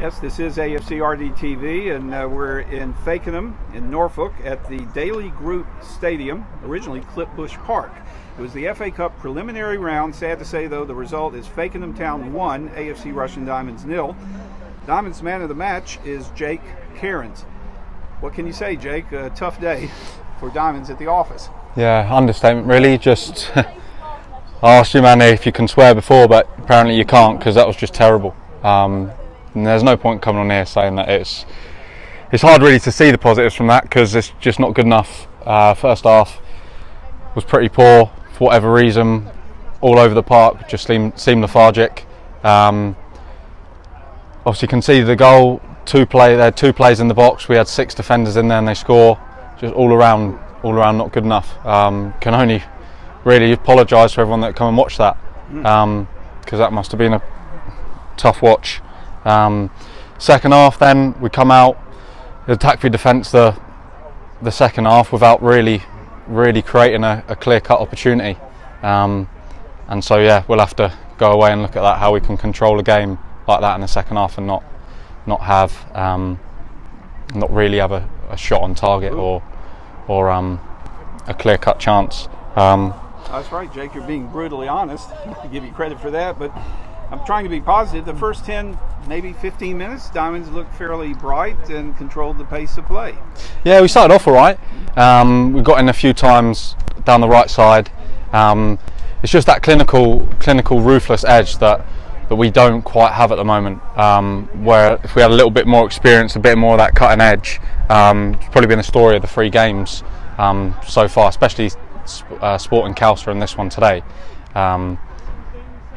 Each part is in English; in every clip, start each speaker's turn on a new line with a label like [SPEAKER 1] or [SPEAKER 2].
[SPEAKER 1] Yes, this is AFCRDTV, and we're in Fakenham in Norfolk at the Daily Group Stadium, originally Clipbush Park. It was the FA Cup preliminary round. Sad to say, though, the result is Fakenham Town 1, AFC Rushden Diamonds 0. Diamonds man of the match is Jake Cairns. What can you say, Jake? A tough day for Diamonds at the office.
[SPEAKER 2] Yeah, understatement really. Just I asked you, man, if you can swear before, but apparently you can't because that was just terrible. And there's no point coming on here saying that it's hard really to see the positives from that because it's just not good enough. First half was pretty poor for whatever reason, all over the park, just seemed lethargic. Obviously conceded the goal, they had two plays in the box, we had 6 defenders in there and they score. Just all around not good enough. Can only really apologise for everyone that come and watched that because that must have been a tough watch. Second half, then we come out, attack through defence the second half without really creating a clear-cut opportunity, and so yeah, we'll have to go away and look at that, how we can control a game like that in the second half and not really have a shot on target or a clear-cut chance.
[SPEAKER 1] That's right, Jake, you're being brutally honest. I give you credit for that, but I'm trying to be positive. The first 10, maybe 15 minutes, Diamonds looked fairly bright and controlled the pace of play.
[SPEAKER 2] Yeah, we started off all right. We got in a few times down the right side. It's just that clinical, ruthless edge that we don't quite have at the moment. Where if we had a little bit more experience, a bit more of that cutting edge, it's probably been a story of the 3 games so far, especially Sporting Calcer and this one today.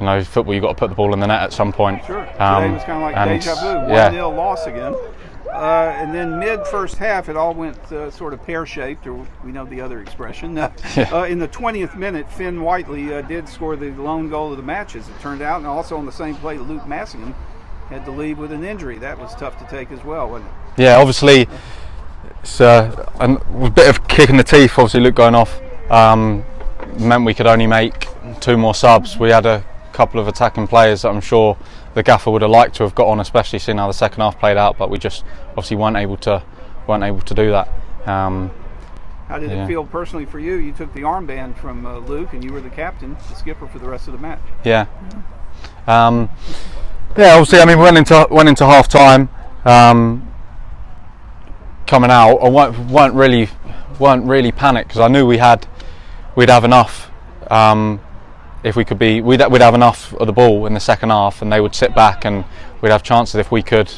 [SPEAKER 2] You know, football, you've got to put the ball in the net at some point.
[SPEAKER 1] Sure. Today was kind of like deja vu, 1-0 loss again. And then mid-first half, it all went sort of pear-shaped, or we know the other expression. In the 20th minute, Finn Whiteley did score the lone goal of the match, as it turned out, and also on the same play, Luke Massingham had to leave with an injury. That was tough to take as well, wasn't it?
[SPEAKER 2] Yeah, obviously, it's a bit of kick in the teeth, obviously Luke going off. Meant we could only make 2 more subs. We had a couple of attacking players that I'm sure the gaffer would have liked to have got on, especially seeing how the second half played out, but we just obviously weren't able to do that.
[SPEAKER 1] How did it feel personally for you? You took the armband from Luke and you were the captain, the skipper for the rest of the match.
[SPEAKER 2] Yeah. Obviously, I mean, we went into half time coming out. I weren't really panicked because I knew we'd have enough. If we could we'd have enough of the ball in the second half, and they would sit back, and we'd have chances if we could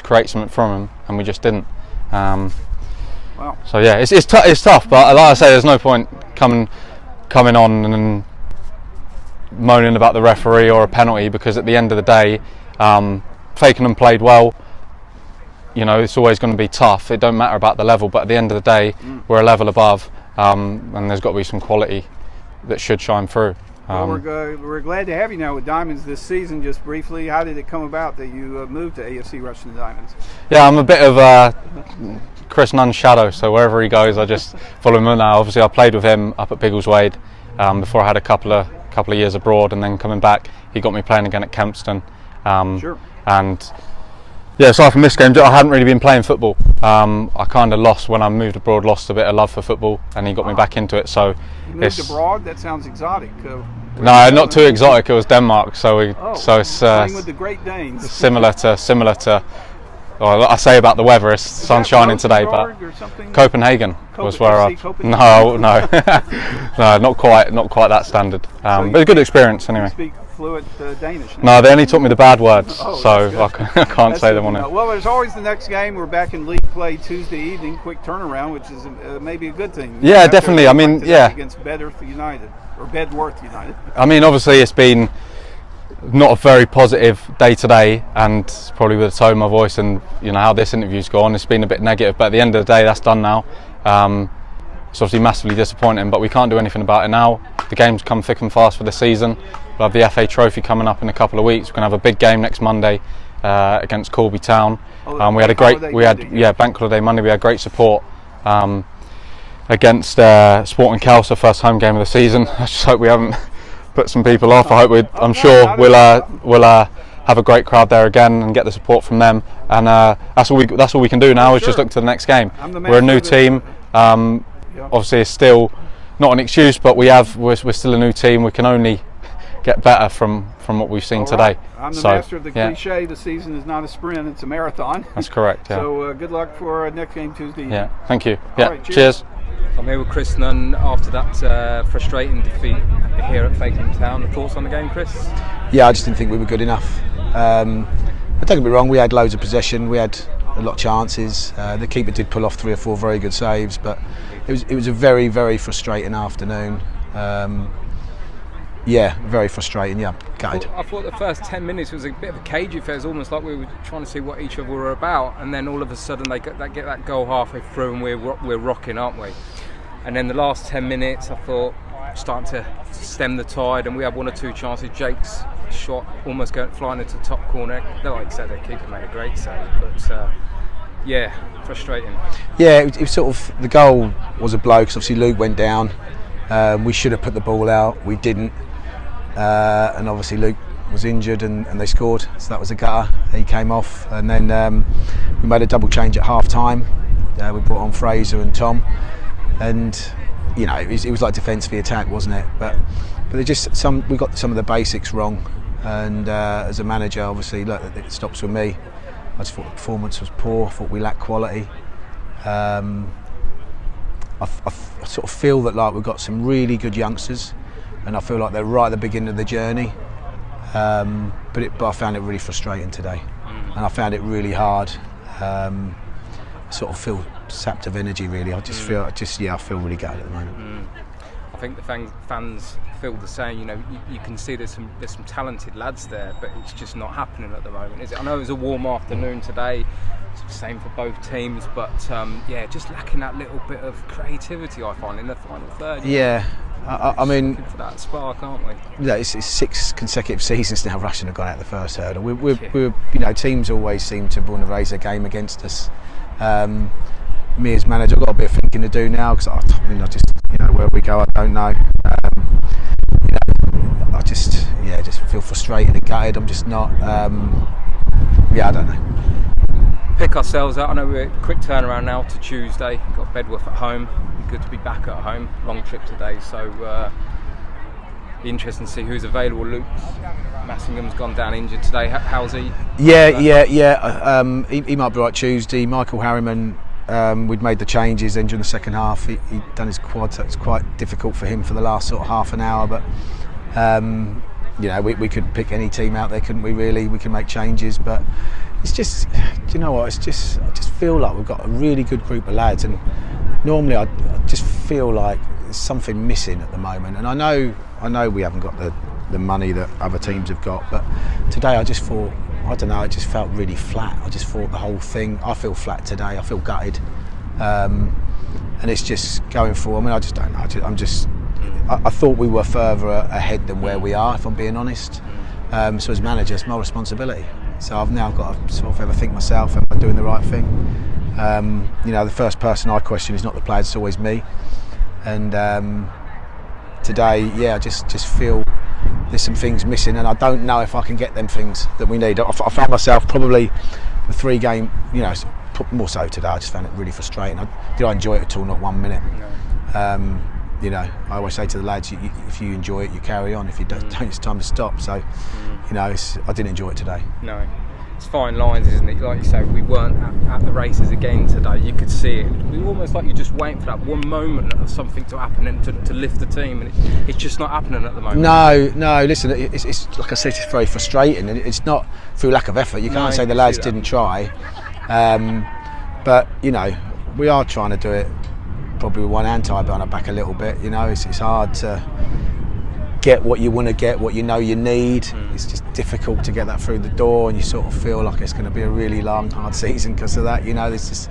[SPEAKER 2] create something from them, and we just didn't.
[SPEAKER 1] Wow.
[SPEAKER 2] So yeah, it's tough, but like I say, there's no point coming on and moaning about the referee or a penalty, because at the end of the day, Fakenham played well. You know, it's always going to be tough. It don't matter about the level, but at the end of the day, we're a level above, and there's got to be some quality that should shine through.
[SPEAKER 1] Well, we're glad to have you now with Diamonds this season. Just briefly, how did it come about that you moved to AFC Rushden Diamonds?
[SPEAKER 2] Yeah, I'm a bit of Chris Nunn's shadow, so wherever he goes, I just follow him now. Obviously, I played with him up at Biggleswade before I had a couple of years abroad, and then coming back, he got me playing again at Kempston.
[SPEAKER 1] Sure.
[SPEAKER 2] And yeah, aside from this game, I hadn't really been playing football. I kind of lost when I moved abroad, lost a bit of love for football, and he got me back into it. So
[SPEAKER 1] you moved abroad? That sounds exotic.
[SPEAKER 2] No, not too exotic. It was Denmark. So it's
[SPEAKER 1] playing with the Great Danes.
[SPEAKER 2] similar to. Well, I say about the weather, it's sun shining today, but Copenhagen was where I. No, no, not quite that standard. But a good experience anyway.
[SPEAKER 1] Speak fluent Danish now.
[SPEAKER 2] No, they only taught me the bad words, so I can't say them on it.
[SPEAKER 1] Well, there's always the next game. We're back in league play Tuesday evening. Quick turnaround, which is maybe a good thing.
[SPEAKER 2] Yeah, definitely. I mean, yeah.
[SPEAKER 1] Against Bedworth United.
[SPEAKER 2] I mean, obviously it's been not a very positive day today, and probably with the tone of my voice and you know how this interview's gone, it's been a bit negative. But at the end of the day, that's done now. It's obviously massively disappointing, but we can't do anything about it now. The games come thick and fast for the season. We'll have the FA Trophy coming up in a couple of weeks. We're going to have a big game next Monday against Corby Town. We had Bank Holiday Monday. We had great support against Sporting Calcer, first home game of the season. I just hope we haven't put some people off. I'm sure we'll have a great crowd there again and get the support from them. And that's all we can do now, is just look to the next game. We're a new team. Obviously, it's still not an excuse, but we're still a new team. We can only get better from what we've seen today.
[SPEAKER 1] I'm the master of the cliche. The season is not a sprint; it's a marathon.
[SPEAKER 2] That's correct. Yeah.
[SPEAKER 1] So good luck for next game Tuesday.
[SPEAKER 2] Yeah. Thank you.
[SPEAKER 1] All right, cheers.
[SPEAKER 3] I'm here with Chris Nunn after that frustrating defeat here at Fakenham Town. Thoughts on the game, Chris?
[SPEAKER 4] Yeah, I just didn't think we were good enough. But don't get me wrong, we had loads of possession, we had a lot of chances. The keeper did pull off 3 or 4 very good saves, but it was a very, very frustrating afternoon. Yeah, very frustrating. Yeah, gutted.
[SPEAKER 3] I thought the first 10 minutes was a bit of a cagey affair. It was almost like we were trying to see what each other were about, and then all of a sudden they get that goal halfway through, and we're rocking, aren't we? And then the last 10 minutes, I thought, starting to stem the tide, and we had 1 or 2 chances. Jake's shot almost flying into the top corner. Like you said, the keeper made a great save, but yeah, frustrating.
[SPEAKER 4] Yeah, it was sort of, the goal was a blow because obviously Luke went down. We should have put the ball out, we didn't. And obviously Luke was injured and they scored, so that was a gutter. He came off, and then we made a double change at half time. We brought on Fraser and Tom, and you know, it was like defence v attack, wasn't it? But we got some of the basics wrong, and as a manager, obviously, look, it stops with me. I just thought the performance was poor. I thought we lacked quality. I sort of feel that like we've got some really good youngsters, and I feel like they're right at the beginning of the journey. But I found it really frustrating today, and I found it really hard. I sort of feel sapped of energy, really. I feel really gutted at the moment.
[SPEAKER 3] I think the fans feel the same. You know, you can see there's some talented lads there, but it's just not happening at the moment, is it? I know it was a warm afternoon today. It's the same for both teams, but yeah, just lacking that little bit of creativity, I find, in the final third.
[SPEAKER 4] Yeah. I mean,
[SPEAKER 3] looking for that spark, aren't we?
[SPEAKER 4] Yeah, it's 6 consecutive seasons now. Rushden have gone out the first hurdle. We're you know, teams always seem to want to raise their game against us. Me as manager, I've got a bit of thinking to do now, because I just, you know, where we go, I don't know. You know, I just feel frustrated and gutted. I'm just not. Yeah, I don't know.
[SPEAKER 3] Pick ourselves out. I know we're a quick turnaround now to Tuesday. Got Bedworth at home. Good to be back at home. Long trip today, so be interesting to see who's available. Luke Massingham's gone down injured today. How's he?
[SPEAKER 4] Yeah. He might be right Tuesday. Michael Harriman, we'd made the changes then during the second half. He'd done his quad, so it's quite difficult for him for the last sort of half an hour. But you know, we could pick any team out there, couldn't we? Really, we can make changes, but it's just, do you know what? I just feel like we've got a really good group of lads, and normally I just feel like there's something missing at the moment. And I know we haven't got the money that other teams have got, but today I just thought, I don't know, it just felt really flat. I just thought the whole thing, I feel flat today. I feel gutted, and it's just going forward. I mean, I just don't know. I thought we were further ahead than where we are, if I'm being honest. So as manager, it's my responsibility. So I've now got to sort of ever think myself, am I doing the right thing? You know, the first person I question is not the players, it's always me. And today, yeah, I just feel there's some things missing, and I don't know if I can get them things that we need. I found myself probably the 3 game, you know, more so today. I just found it really frustrating. Did I enjoy it at all? Not 1 minute. No. You know, I always say to the lads, if you enjoy it, you carry on. If you don't, it's time to stop. So, you know, I didn't enjoy it today.
[SPEAKER 3] No, it's fine lines, isn't it? Like you say, we weren't at the races again today. You could see it. We were almost like you're just waiting for that one moment of something to happen and to lift the team, and it's just not happening at the moment.
[SPEAKER 4] No. Listen, it's like I said, it's very frustrating, and it's not through lack of effort. You can't say the lads didn't try, but you know, we are trying to do it. Probably with one hand tied behind our back a little bit. You know, it's hard to get what you want to get, what you know you need. It's just difficult to get that through the door, and you sort of feel like it's going to be a really long, hard season because of that. You know, there's just,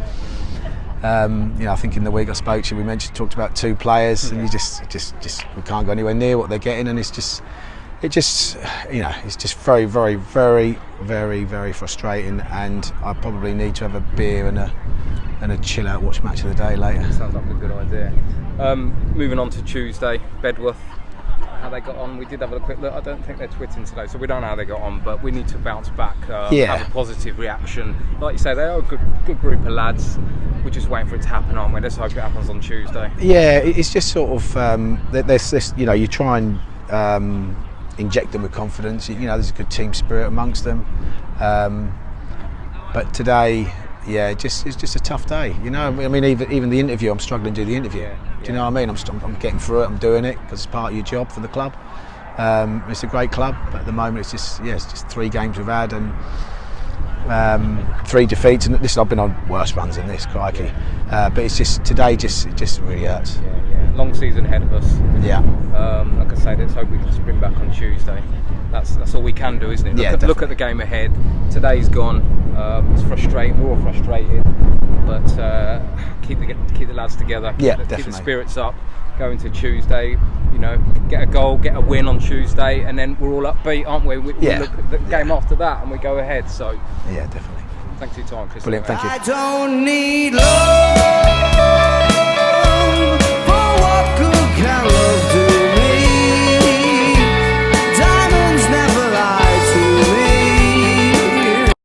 [SPEAKER 4] you know, I think in the week I spoke to you, we talked about 2 players, and you just we can't go anywhere near what they're getting, and it just, you know, it's just very, very, very, very, very frustrating. And I probably need to have a beer and a chill out, watch match of the day later.
[SPEAKER 3] Sounds like a good idea. Moving on to Tuesday, Bedworth. how they got on. We did have a quick look. I don't think they're twitting today, so we don't know how they got on. But we need to bounce back, have a positive reaction. Like you say, they are a good group of lads. We're just waiting for it to happen, aren't we? Let's hope it happens on Tuesday.
[SPEAKER 4] Yeah, it's just sort of there's this. You know, you try and inject them with confidence. You know, there's a good team spirit amongst them. But today, it's just a tough day. You know, I mean, even the interview, I'm struggling to do the interview. Do you know what I mean? I'm getting through it. I'm doing it because it's part of your job for the club. It's a great club, but at the moment it's just 3 games we've had and 3 defeats. And listen, I've been on worse runs than this, crikey. But it's just today, it just really hurts.
[SPEAKER 3] Yeah. Long season ahead of us.
[SPEAKER 4] Yeah.
[SPEAKER 3] Like I say, let's hope we can spring back on Tuesday. That's all we can do, isn't it? Look at the game ahead. Today's gone. It's frustrating. We're all frustrated, but keep the lads together. Keep the spirits up. Go into Tuesday. You know, get a goal, get a win on Tuesday, and then we're all upbeat, aren't we? We look at the game after that, and we go ahead. So
[SPEAKER 4] yeah, definitely.
[SPEAKER 3] Thanks for your time, Chris.
[SPEAKER 4] Brilliant. Thank you.
[SPEAKER 5] I don't need love.